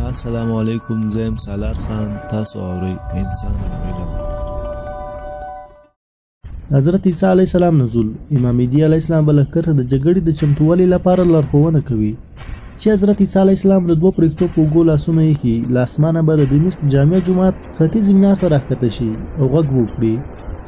السلام علیکم، زه یم سالار خان. تاسو اورئ انسان او علم. حضرت عیسی علیه السلام نزول. امام مهدي علیه السلام به لښکر ته د جګړې د چمتووالي لپاره لارښوونه کوي چې حضرت عیسی علیه السلام د دوه پرښتو په اوږو لاسونه ایښي، له اسمانه به د دمشق جامع جومات ختیځ مینار ته راښکته شي او غږ به وکړي،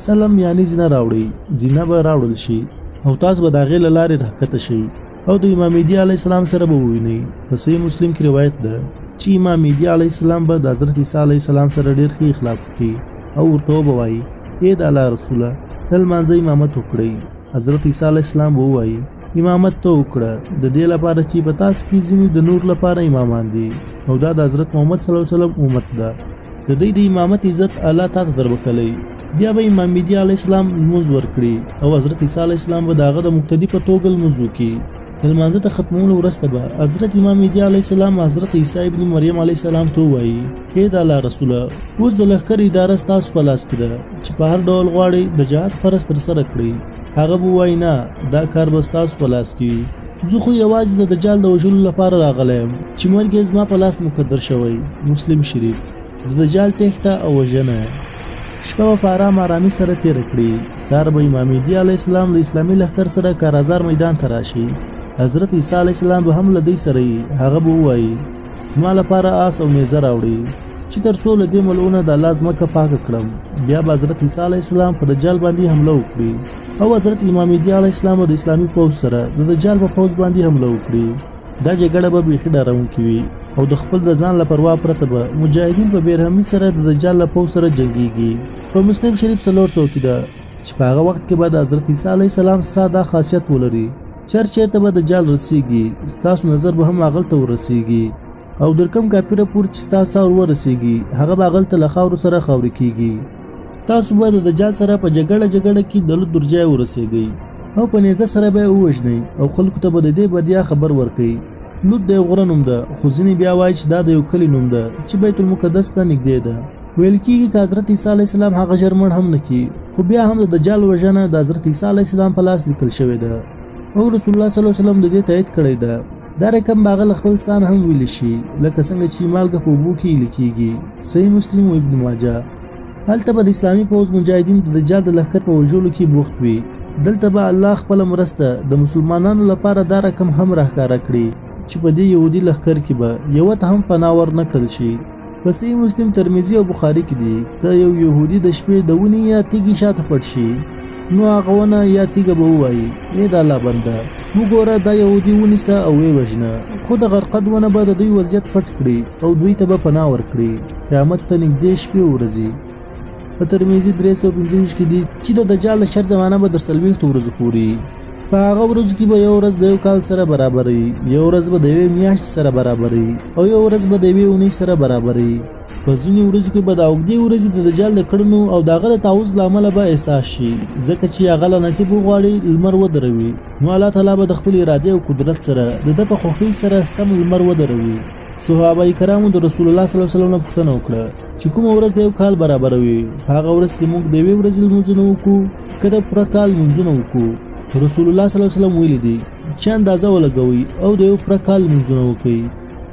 سلام یعنی زینه راوړئ. زینه به راوړل شي او تاسو به د هغې له لارې راښکته شئ او د امام مهدي علیه السلام سره به ووینئ. په صحیح مسلم کې روایت ده چې امام مهدي علیه السلام به د حضرت عیسی علیه السلام سره ډېر ښه اخلاق وکړي او ورته وبه وایي: ای د الله رسوله، د لمانځه امامت وکړئ. حضرت عیسی علیه السلام به ووایي: امامت ته وکړه، د دې لپاره چې په تاسو کې ځینې د نور لپاره امامان دي او دا د حضرت محمد صلی الله علیه وسلم امت ده. د دوی د امامت عزت الله تا ته دربښلی. بیا به امام مهدي علیه السلام لمونځ ورکړي او حضرت عیسی علیه السلام به د هغه د مقتدي په توګه لمونځ وکړي. د لمانځه د ختمولو وروسته به حضرت امام مهدي علیه السلام حضرت عیسی ابن مریم علیه السلام ته ووایي: ای د الله رسوله، اوس د لښکر اداره ستاسو په لاس کې ده چې په هر ډول غواړئ د جهاد فرض ترسره کړئ. هغه به ووایي: نه، دا کار به ستاسو په لاس کې وي. زه خو یوازې د دجال د وژلو لپاره راغلی یم چې مرګ یې زما په لاس مقدر شوی. مسلم شریف. د دجال تېښته او وژنه. شپه به په آرامۍ سره تېره کړي. سهار به امام مهدي علیه السلام د اسلامي لښکر سره کارازار میدان ته راشي. حضرت عیسی علیه السلام به هم له دوی سره وي. هغه به ووایي: زما لپاره آس او نیزه راوړئ چې تر څو له دې ملعونه د الله ځمکه پاکه کړم. بیا به حضرت عیسی علیه السلام په دجال باندې حمله وکړي او حضرت امام مهدي علیه السلام د اسلامي پوځ سره د دجال په پوځ باندې حمله وکړي. دا جګړه به بیخي ډارونکې وي او د خپل د ځان له پروا پرته به مجاهدین په بېرحمۍ سره د دجال له پوځ سره جنګېږي. په مسلم شریف 400 کې ده چې په هغه وخت کې به د حضرت عیسی علیه السلام ساده خاصیت ولري: چېرته به دجال رسیږي، ستاسو نظر به هم هغلته ورسیږي او در کم کاپیره پورې چې ستاسو سر ورسیږي هغه به هغلته له خاورو سره خاورې کیږي. تاسو به د دجال سره په جګړه کې د لوت درجای ورسیږئ او په نیزه سره به یې ووژنئ او خلکو ته به د دې بدیا خبر ورکئ. لوت د یو غره نوم ده، خو ځینې بیا وایي چې دا د یو کلي نوم ده چې بیت المقدس ته نږدې ده. ویل کېږي که حضرت عیسی علیه السلام هغه ژر مړ هم نه کړي، خو بیا هم د دجال وژنه د حضرت عیسی علیه السلام په لاس لیکل شوې ده او رسول الله صلی الله علیه وسلم د دې تایید کړی ده. دا رقم به هغه له خپل ځان هم ویلی شي، لکه څنګه چې مالګه په اوبو کې لیکيږي. صحیح مسلم او ابن ماجه. هلته به د اسلامي پوځ مجاهدین د دجال د لښکر په وژلو کې بوخت وي. دلته به الله خپله مرسته د مسلمانانو لپاره دا رقم هم راښکاره کړي چې په دې یهودي لښکر کې به یوه ته هم پناه ورنه کړل شي. په صحیح مسلم، ترمذي او بخاري کې دي که یو یهودي د شپې د ونې یا تیږې شاته پټ شي نو هغه ونه یا تیږه به ووایي: ای د الله بنده، وګوره دا یهودي ونیسه او ویې وژنه. خو د غرقد ونه به د دوی وضعیت پټ کړي او دوی ته به پناه ورکړي. قیامت ته نږدې شپې ورځي. په ترمذي 325 کې دي چې د دجال د شر زمانه به تر 40 ورځو پورې. په هغه ورځو کې به یو ورځ د یو کال سره برابري، یو ورځ به د یوې میاشتې سره برابري او یو ورځ به د یوې اونۍ سره برابري. په ځینې ورځو کې به د اوږدې ورځې د دجال د کړنو او د هغه د تعویض له امله به احساس شي، ځکه چې هغه لعنتي به وغواړي لمر ودروي، نو الله تعالی به د خپل ارادې او قدرت سره د ده په خوښۍ سره سم لمر ودروي. صحابه کرامو د رسول الله صلی الله علیه وسلم نه پوښتنه وکړه چې کومه ورځ د یو کال برابروي. په هغه ورځ کې موږ د یوې ورځې لمونځونه وکړو که د پوره کال لمونځونه وکړو. رسول الله صلی الله علیه وسلم ویلي دي چې اندازه ولګوئ او د یو پوره کال لمونځونه وکړئ.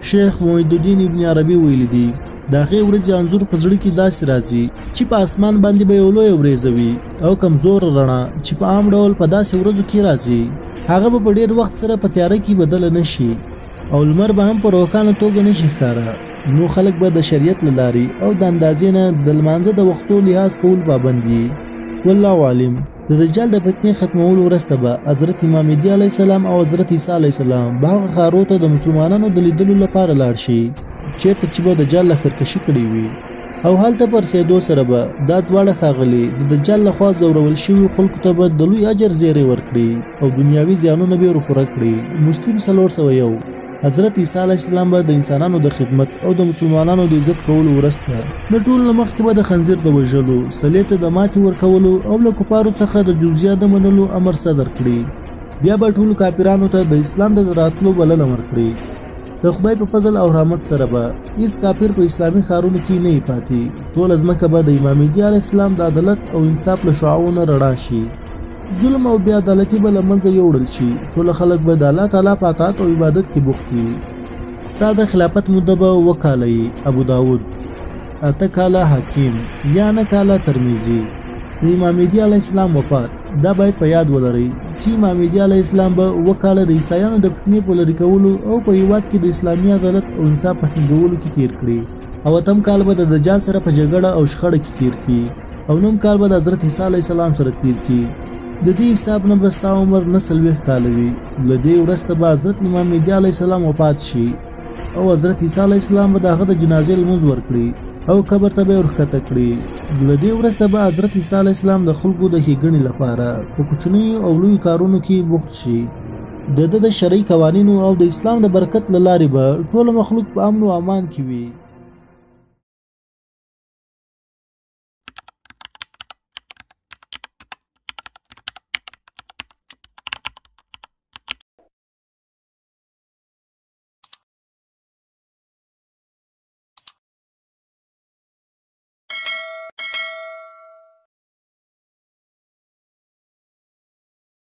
شیخ محی الدین ابن عربي ویلي دي د هغې ورځې انځور په زړه کې داسې راځي چې په اسمان باندې به یو لویه وریځه وي او کمزور رڼا چې په عام ډول په داسې ورځو کې راځي هغه به په ډېر وخت سره په تیاره کې بدله نه شي او لمر به هم په روښانه توګه نه شي ښکاره. نو خلک به د شریعت له لارې او د اندازې نه د لمانځه د وختو لحاظ کول پابند دي. والله عالم. د دجال د فتنې ختمولو وروسته به حضرت امام مهدي علیه السلام او حضرت عیسی علیه السلام به هغه ښارو ته د مسلمانانو د لیدلو لپاره لاړ شي چېرته چې به دجال لښکرکشي کړې وي او هلته په رسېدو سره به دا دواړه ښاغلي د دجال لخوا ځورول شوي خلکو ته به د لوی اجر زیری ورکړي او دنیاوي زیانونه به یې ورپوره کړي. مسلم 401. حضرت عیسی علیه السلام به د انسانانو د خدمت او د مسلمانانو د عزت کولو وروسته د ټولو نه مخکې به د خنزیر د وژلو، صلیب ته د ماتې ورکولو او له کفارو څخه د جزیه د منلو امر صدر کړي. بیا به ټولو کافرانو ته د اسلام د راتلو بلنه ورکړي. د خدای په فضل او رحمت سره به هیڅ کافر په اسلامي ښارونو کې نه پاتې. ټوله ځمکه به د امام مهدي علیه السلام د عدالت او انصاف له شعاعو نه رڼا شي. ظلم او بې عدالتي به له منځه یوړل شي. ټول خلک به د الله تعالی په اطاعت او عبادت کې بوخت وي. ستا د خلافت موده به 2 کاله ابو داود، 8 کاله حکیم یا 9 کاله ترمذی. د امام مهدي علیه السلام وفات دا باید په یاد ولرئ چې امام مهدي علیه السلام به 2 کاله د عیسایانو د فتنې په لرې کولو او په هیواد کې د اسلامي عدالت او انصاف په ټینګولو کې تیر کړي، او 8م کال به د دجال سره په جګړه او شخړه کې تیر کړي، او 9م کال به د حضرت عیسی علیه السلام سره تیر کړي. د دې حساب نه به ستا عمر 49 کاله وي. له دې وروسته به حضرت امام مهدي علیه السلام وفات شي او حضرت عیسی علیه السلام به د هغه د جنازې لمونځ ورکړي او قبر ته به یې ورښکته کړي. له دې وروسته به حضرت عیسی علیه السلام د خلکو د ښېګڼې لپاره په کوچنیو او لویو کارونو کې بوخت شي. د شرعي قوانینو او د اسلام د برکت له لارې به ټول مخلوق په امن او امان کې وي.